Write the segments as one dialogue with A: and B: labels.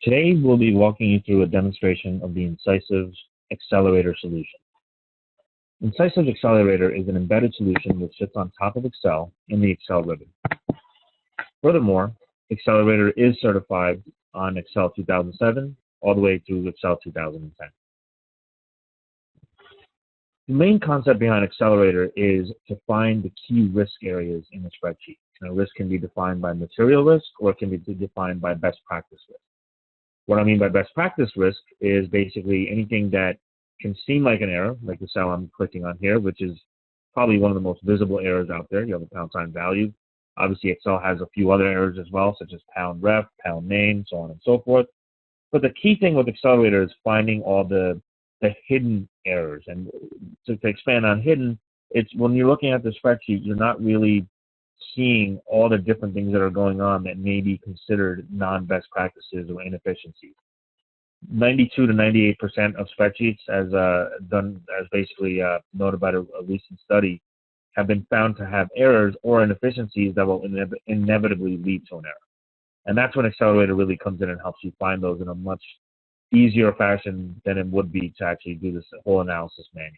A: Today, we'll be walking you through a demonstration of the Incisive Accelerator solution. Incisive Accelerator is an embedded solution which sits on top of Excel in the Excel ribbon. Furthermore, Accelerator is certified on Excel 2007 all the way through Excel 2010. The main concept behind Accelerator is to find the key risk areas in the spreadsheet. Now, risk can be defined by material risk or it can be defined by best practice risk. What I mean by best practice risk is basically anything that can seem like an error, like the cell I'm clicking on here, which is probably one of the most visible errors out there. You have a pound sign value. Obviously, Excel has a few other errors as well, such as pound ref, pound name, so on and so forth. But the key thing with Accelerator is finding all the hidden errors. And to expand on hidden, it's when you're looking at the spreadsheet, you're not really seeing all the different things that are going on that may be considered non-best practices or inefficiencies. 92 to 98% of spreadsheets, as basically noted by a recent study, have been found to have errors or inefficiencies that will inevitably lead to an error. And that's when Accelerator really comes in and helps you find those in a much easier fashion than it would be to actually do this whole analysis manually.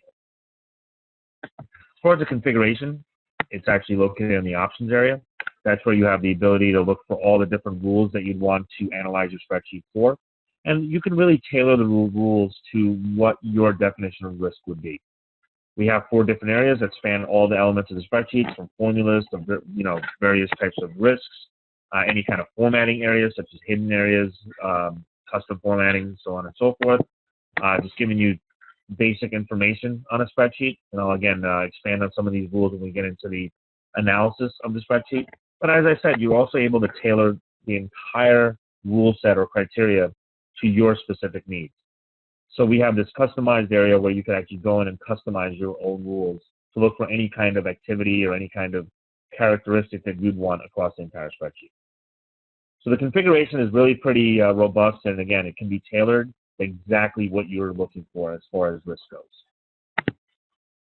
A: As far as the configuration, it's actually located in the options area. That's where you have the ability to look for all the different rules that you'd want to analyze your spreadsheet for. And you can really tailor the rules to what your definition of risk would be. We have 4 different areas that span all the elements of the spreadsheet, from formulas to various types of risks, any kind of formatting areas such as hidden areas, custom formatting, so on and so forth. Just giving you basic information on a spreadsheet, and I'll again expand on some of these rules when we get into the analysis of the spreadsheet. But as I said, you're also able to tailor the entire rule set or criteria to your specific needs. So we have this customized area where you can actually go in and customize your own rules to look for any kind of activity or any kind of characteristic that you'd want across the entire spreadsheet. So the configuration is really pretty robust, and again, it can be tailored exactly what you're looking for as far as risk goes.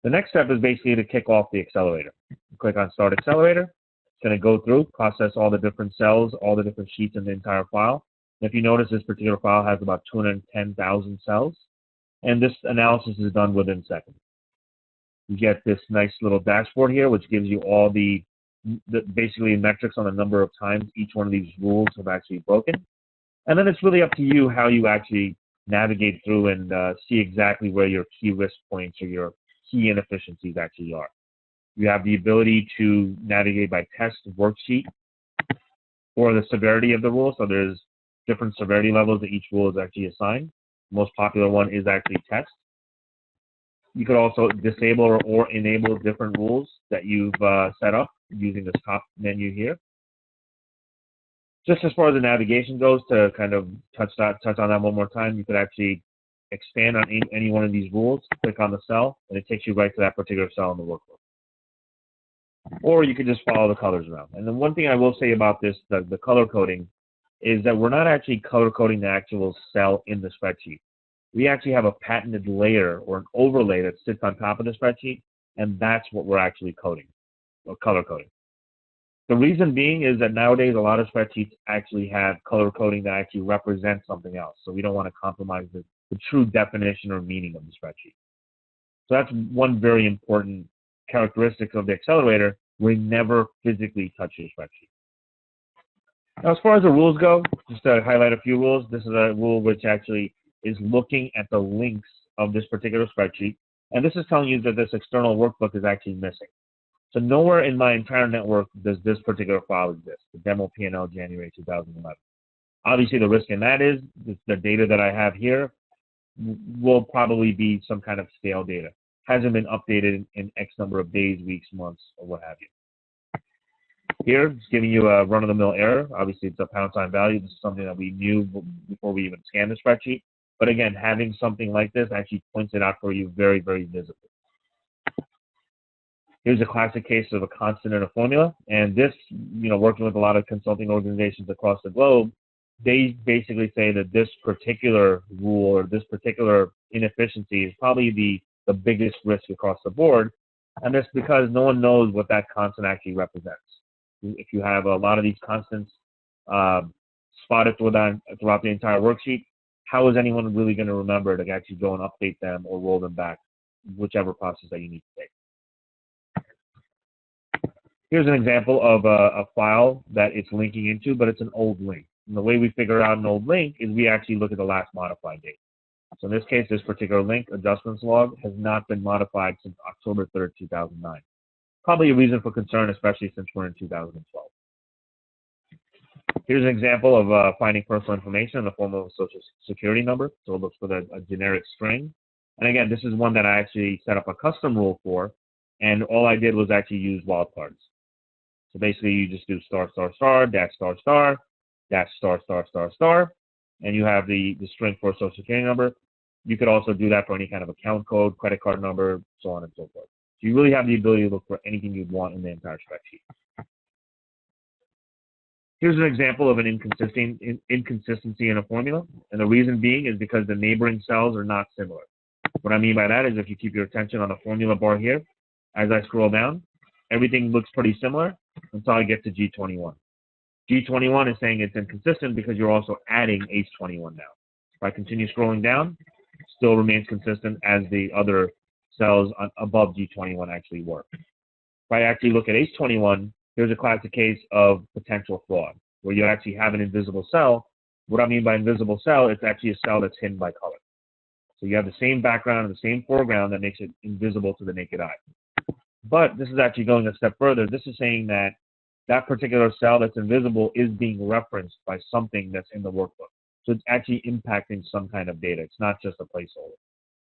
A: The next step is basically to kick off the accelerator. You click on Start Accelerator. It's going to go through, process all the different cells, all the different sheets in the entire file. And if you notice, this particular file has about 210,000 cells, and this analysis is done within seconds. You get this nice little dashboard here, which gives you all the basically metrics on the number of times each one of these rules have actually broken. And then it's really up to you how you actually navigate through and see exactly where your key risk points or your key inefficiencies actually are. You have the ability to navigate by test, worksheet, or the severity of the rule. So there's different severity levels that each rule is actually assigned. The most popular one is actually test. You could also disable or enable different rules that you've set up using this top menu here. Just as far as the navigation goes, to kind of touch on that one more time, you could actually expand on any one of these rules, click on the cell, and it takes you right to that particular cell in the workbook. Or you could just follow the colors around. And then one thing I will say about this, the color coding, is that we're not actually color coding the actual cell in the spreadsheet. We actually have a patented layer or an overlay that sits on top of the spreadsheet, and that's what we're actually coding, or color coding. The reason being is that nowadays a lot of spreadsheets actually have color coding that actually represents something else. So we don't want to compromise the true definition or meaning of the spreadsheet. So that's one very important characteristic of the accelerator. We never physically touch your spreadsheet. Now, as far as the rules go, just to highlight a few rules, this is a rule which actually is looking at the links of this particular spreadsheet. And this is telling you that this external workbook is actually missing. So nowhere in my entire network does this particular file exist, the demo P&L January 2011. Obviously, the risk in that is the data that I have here will probably be some kind of stale data. Hasn't been updated in X number of days, weeks, months, or what have you. Here, it's giving you a run-of-the-mill error. Obviously, it's a pound sign value. This is something that we knew before we even scanned the spreadsheet. But again, having something like this actually points it out for you very, very visibly. Here's a classic case of a constant and a formula. And this, working with a lot of consulting organizations across the globe, they basically say that this particular rule or this particular inefficiency is probably the biggest risk across the board. And that's because no one knows what that constant actually represents. If you have a lot of these constants spotted throughout the entire worksheet, how is anyone really going to remember to actually go and update them or roll them back, whichever process that you need to take? Here's an example of a file that it's linking into, but it's an old link. And the way we figure out an old link is we actually look at the last modified date. So in this case, this particular link, adjustments log, has not been modified since October 3rd, 2009. Probably a reason for concern, especially since we're in 2012. Here's an example of finding personal information in the form of a social security number. So it looks for a generic string. And again, this is one that I actually set up a custom rule for, and all I did was actually use wildcards. So basically, you just do star, star, star, dash, star, star, dash, star, star, star, star, and you have the string for a social security number. You could also do that for any kind of account code, credit card number, so on and so forth. So you really have the ability to look for anything you'd want in the entire spreadsheet. Here's an example of an inconsistency in a formula, and the reason being is because the neighboring cells are not similar. What I mean by that is if you keep your attention on the formula bar here, as I scroll down, everything looks pretty similar until I get to G21. G21 is saying it's inconsistent because you're also adding H21 now. If I continue scrolling down, it still remains consistent as the other cells above G21 actually work. If I actually look at H21, here's a classic case of potential fraud, where you actually have an invisible cell. What I mean by invisible cell, it's actually a cell that's hidden by color. So you have the same background and the same foreground that makes it invisible to the naked eye. But this is actually going a step further. This is saying that that particular cell that's invisible is being referenced by something that's in the workbook. So it's actually impacting some kind of data. It's not just a placeholder.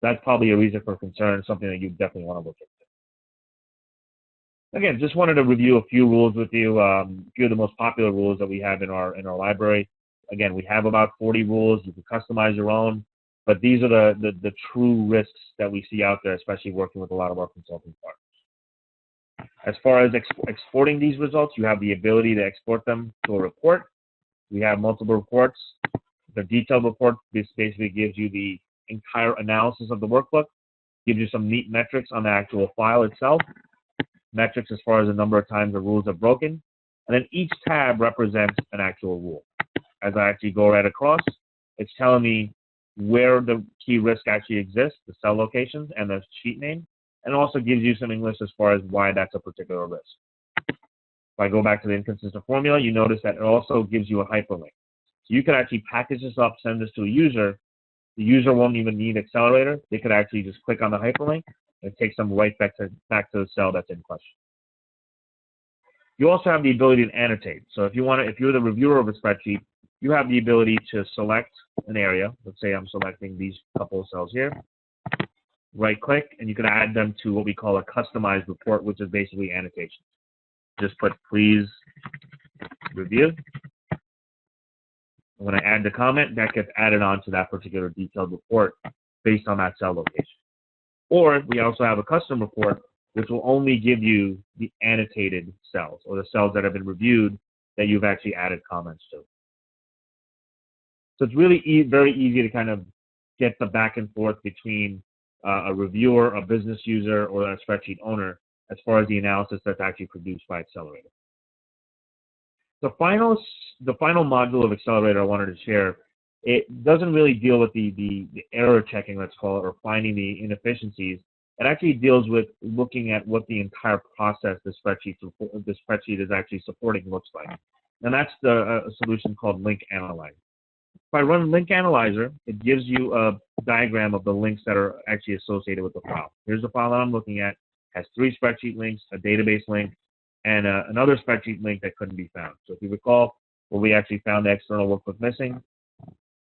A: That's probably a reason for concern, something that you definitely want to look into. Again, just wanted to review a few rules with you, a few of the most popular rules that we have in our library. Again, we have about 40 rules. You can customize your own, but these are the true risks that we see out there, especially working with a lot of our consulting partners. As far as exporting these results, you have the ability to export them to a report. We have multiple reports. The detailed report, this basically gives you the entire analysis of the workbook, gives you some neat metrics on the actual file itself, metrics as far as the number of times the rules are broken, and then each tab represents an actual rule. As I actually go right across, it's telling me where the key risk actually exists, the cell locations, and the sheet name, and also gives you some English as far as why that's a particular risk. If I go back to the inconsistent formula, you notice that it also gives you a hyperlink. So you could actually package this up, send this to a user. The user won't even need Accelerator. They could actually just click on the hyperlink and it takes them right back to the cell that's in question. You also have the ability to annotate. So if you're the reviewer of a spreadsheet, you have the ability to select an area. Let's say I'm selecting these couple of cells here. Right click, and you can add them to what we call a customized report, which is basically annotation. Just put please review. When I add the comment, that gets added on to that particular detailed report based on that cell location. Or we also have a custom report, which will only give you the annotated cells, or the cells that have been reviewed that you've actually added comments to. So it's really very easy to kind of get the back and forth between a reviewer, a business user, or a spreadsheet owner as far as the analysis that's actually produced by Accelerator. The final module of Accelerator I wanted to share, it doesn't really deal with the error checking, let's call it, or finding the inefficiencies. It actually deals with looking at what the entire process the spreadsheet is actually supporting looks like. And that's a solution called Link Analyzer. If I run Link Analyzer, it gives you a diagram of the links that are actually associated with the file. Here's the file that I'm looking at. It has 3 spreadsheet links, a database link, and another spreadsheet link that couldn't be found. So if you recall, where we actually found the external workbook missing,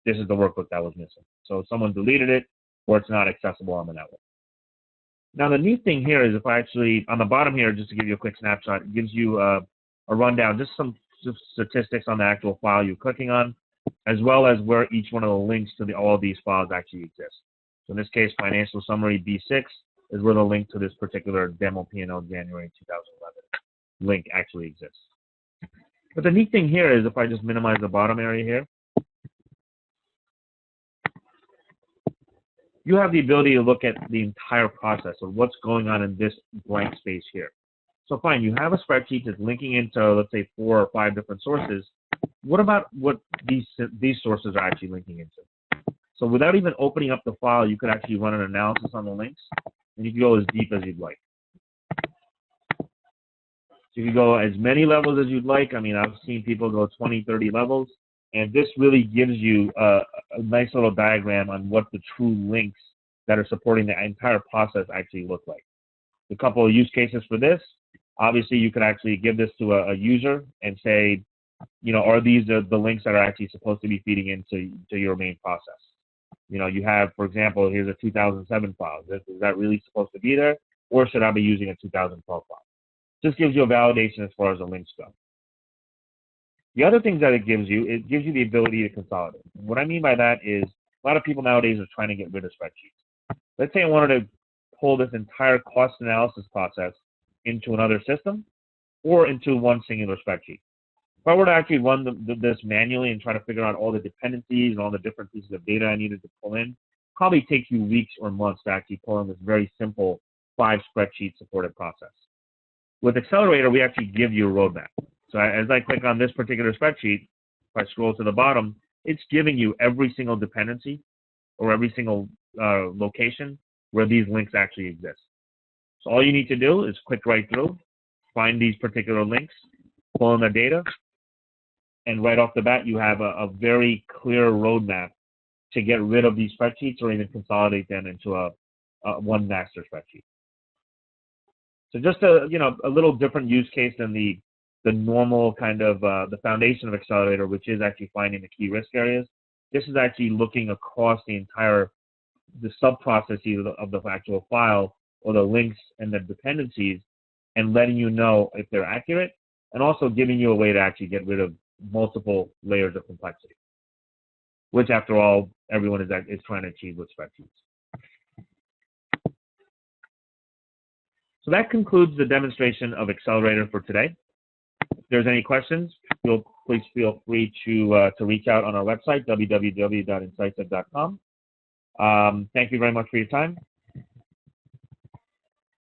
A: this is the workbook that was missing. So someone deleted it, or it's not accessible on the network. Now the neat thing here is if I actually, on the bottom here, just to give you a quick snapshot, it gives you a rundown, just some statistics on the actual file you're clicking on, as well as where each one of the links to all of these files actually exist. So in this case, financial summary B6 is where the link to this particular demo P&L January 2011 link actually exists. But the neat thing here is if I just minimize the bottom area here, you have the ability to look at the entire process of what's going on in this blank space here. So fine, you have a spreadsheet that's linking into, let's say, 4 or 5 different sources. what about what these sources are actually linking into? So without even opening up the file, you could actually run an analysis on the links, and you can go as deep as you'd like. So you can go as many levels as you'd like. I mean, I've seen people go 20, 30 levels, and this really gives you a nice little diagram on what the true links that are supporting the entire process actually look like. A couple of use cases for this. Obviously, you could actually give this to a user and say, you know, are these the links that are actually supposed to be feeding into your main process? You know, you have, for example, here's a 2007 file. Is that really supposed to be there, or should I be using a 2012 file? This gives you a validation as far as the links go. The other things that it gives you the ability to consolidate. And what I mean by that is a lot of people nowadays are trying to get rid of spreadsheets. Let's say I wanted to pull this entire cost analysis process into another system or into one singular spreadsheet. If I were to actually run this manually and try to figure out all the dependencies and all the different pieces of data I needed to pull in, probably take you weeks or months to actually pull in this very simple 5 spreadsheet supported process. With Accelerator, we actually give you a roadmap. So as I click on this particular spreadsheet, if I scroll to the bottom, it's giving you every single dependency or every single location where these links actually exist. So all you need to do is click right through, find these particular links, pull in the data, and right off the bat, you have a very clear roadmap to get rid of these spreadsheets or even consolidate them into a one master spreadsheet. So just a little different use case than the normal kind of the foundation of Accelerator, which is actually finding the key risk areas. This is actually looking across the sub-processes of the actual file or the links and the dependencies and letting you know if they're accurate, and also giving you a way to actually get rid of multiple layers of complexity, which after all, everyone is trying to achieve with spreadsheets. So that concludes the demonstration of Accelerator for today. If there's any questions, please feel free to reach out on our website, www.insightset.com. Thank you very much for your time.